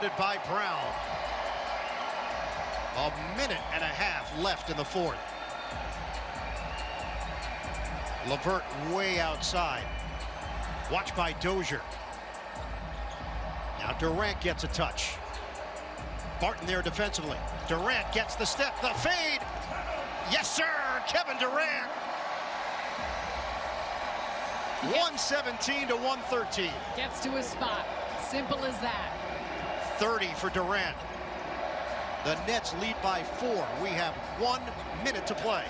Rebounded by Brown. A minute and a half left in the fourth. LeVert way outside. Watched by Dozier. Now Durant gets a touch. Barton there defensively. Durant gets the step, the fade. Yes, sir, Kevin Durant. 117 to 113. Gets to his spot. Simple as that. 30 for Durant. The Nets lead by 4. We have 1 minute to play.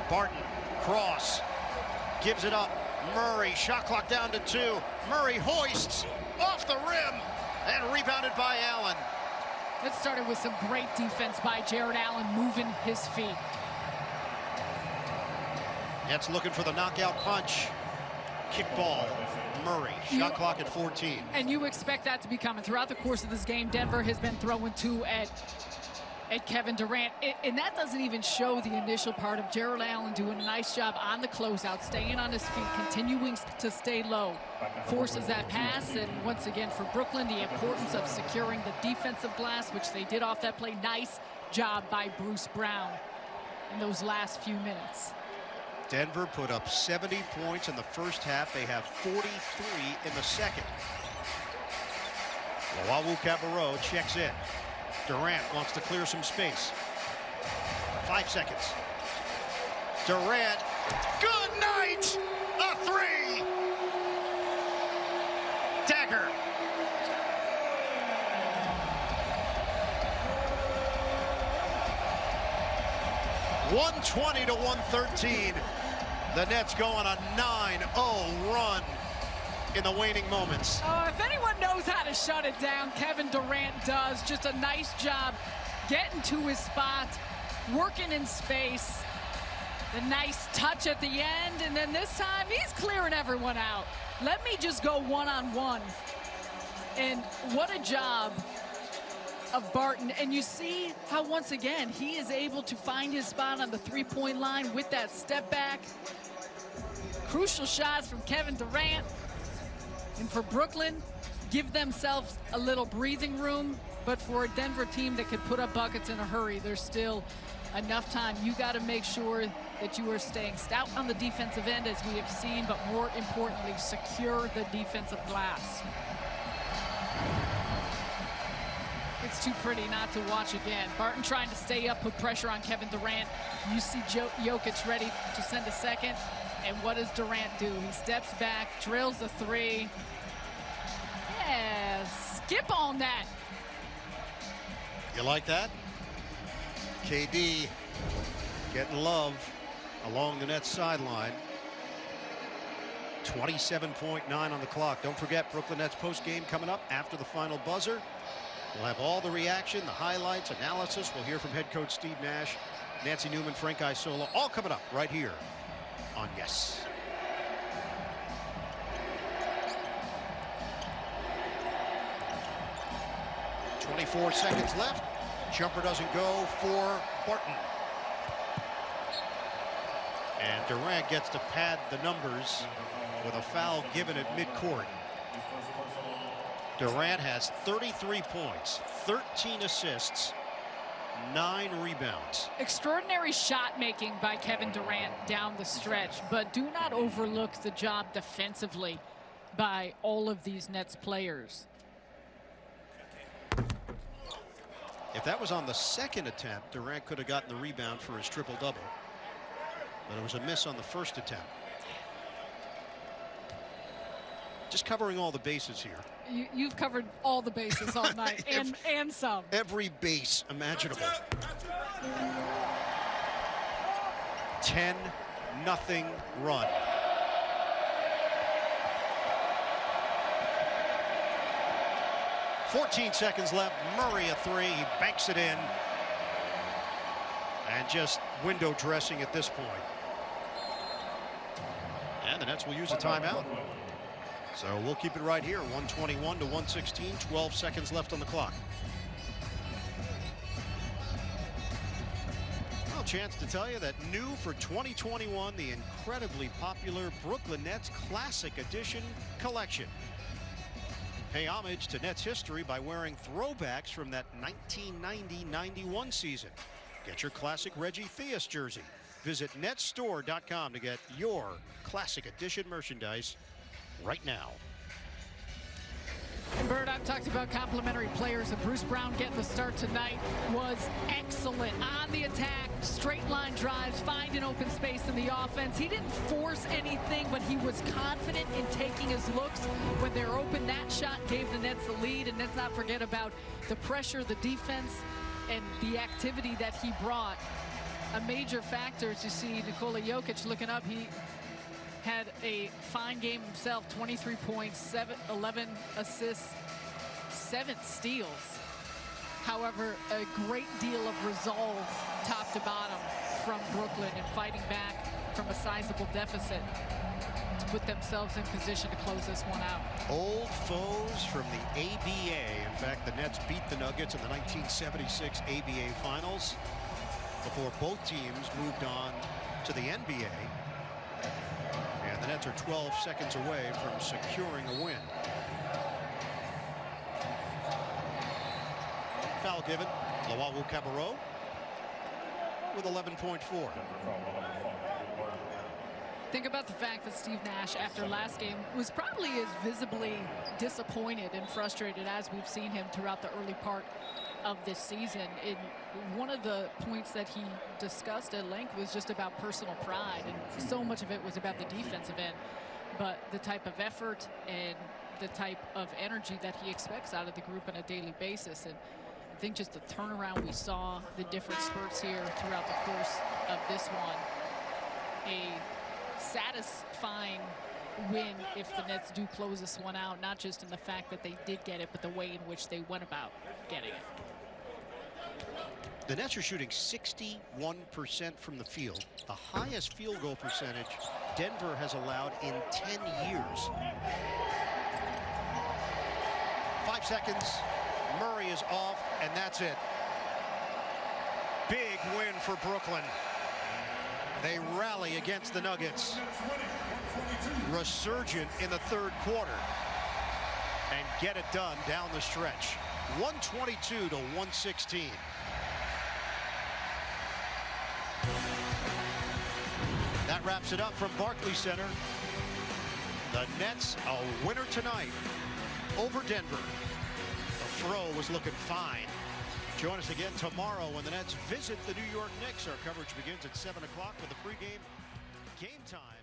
Barton, cross, gives it up. Murray, shot clock down to 2. Murray hoists off the rim and rebounded by Allen. It started with some great defense by Jared Allen, moving his feet. Nets looking for the knockout punch. Kick ball. Murray, shot clock at 14. And you expect that to be coming. Throughout the course of this game, Denver has been throwing 2 at Kevin Durant. And that doesn't even show the initial part of Jared Allen doing a nice job on the closeout, staying on his feet, continuing to stay low. Forces that pass, and once again for Brooklyn, the importance of securing the defensive glass, which they did off that play. Nice job by Bruce Brown in those last few minutes. Denver put up 70 points in the first half. They have 43 in the second. Luwawu-Cabarrot checks in. Durant wants to clear some space. 5 seconds. Durant, good night! A 3! Dagger. (120 to 113). The Nets go on a 9-0 run in the waning moments. If anyone knows how to shut it down, Kevin Durant does. Just a nice job getting to his spot, working in space. The nice touch at the end, and then this time he's clearing everyone out. Let me just go one-on-one. And what a job of Barton. And you see how, once again, he is able to find his spot on the three-point line with that step back. Crucial shots from Kevin Durant. And for Brooklyn, give themselves a little breathing room. But for a Denver team that could put up buckets in a hurry, there's still enough time. You got to make sure that you are staying stout on the defensive end, as we have seen, but more importantly, secure the defensive glass. It's too pretty not to watch again. Barton trying to stay up, put pressure on Kevin Durant. You see Jokic ready to send a second. And what does Durant do? He steps back, drills the 3. Yeah, skip on that. You like that? KD getting love along the Nets sideline. 27.9 on the clock. Don't forget, Brooklyn Nets post game coming up after the final buzzer. We'll have all the reaction, the highlights, analysis. We'll hear from head coach Steve Nash, Nancy Newman, Frank Isola, all coming up right here on Yes. .24 seconds left. Jumper doesn't go for Barton. And Durant gets to pad the numbers with a foul given at midcourt. Durant has 33 points, 13 assists, 9 rebounds. Extraordinary shot making by Kevin Durant down the stretch, but do not overlook the job defensively by all of these Nets players. If that was on the second attempt, Durant could have gotten the rebound for his triple-double. But it was a miss on the first attempt. Just covering all the bases here. You've covered all the bases all night, and some. Every base imaginable. 10-0 run. .14 seconds left. Murray a 3. He banks it in. And just window dressing at this point. And the Nets will use a timeout. So we'll keep it right here. 121 to 116. 12 seconds left on the clock. Well, chance to tell you that new for 2021, the incredibly popular Brooklyn Nets Classic Edition collection. Pay homage to Nets history by wearing throwbacks from that 1990-91 season. Get your classic Reggie Theus jersey. Visit netsstore.com to get your Classic Edition merchandise right now. And Bird, I've talked about complimentary players, and Bruce Brown getting the start tonight was excellent on the attack, straight line drives, finding open space in the offense. He didn't force anything, but he was confident in taking his looks when they're open. That shot gave the Nets the lead, and let's not forget about the pressure, the defense, and the activity that he brought. A major factor, as you see Nikola Jokic looking up, he had a fine game himself, 23 points, 11 assists, 7 steals. However, a great deal of resolve top to bottom from Brooklyn and fighting back from a sizable deficit to put themselves in position to close this one out. Old foes from the ABA. In fact, the Nets beat the Nuggets in the 1976 ABA Finals before both teams moved on to the NBA. And the Nets are 12 seconds away from securing a win. Foul given. Lawawu Cabarro with 11.4. Think about the fact that Steve Nash, after last game, was probably as visibly disappointed and frustrated as we've seen him throughout the early part of this season. One of the points that he discussed at length was just about personal pride, and so much of it was about the defensive end, but the type of effort and the type of energy that he expects out of the group on a daily basis. And I think just the turnaround we saw, the different spurts here throughout the course of this one, a satisfying win if the Nets do close this one out, not just in the fact that they did get it, but the way in which they went about getting it. The Nets are shooting 61% from the field, the highest field goal percentage Denver has allowed in 10 years. 5 seconds. Murray is off, and that's it. Big win for Brooklyn. They rally against the Nuggets. Resurgent in the third quarter. And get it done down the stretch. 122 to 116. That wraps it up from Barclays Center. The Nets a winner tonight over Denver. The throw was looking fine. Join us again tomorrow when the Nets visit the New York Knicks. Our coverage begins at 7 o'clock with the pregame game time.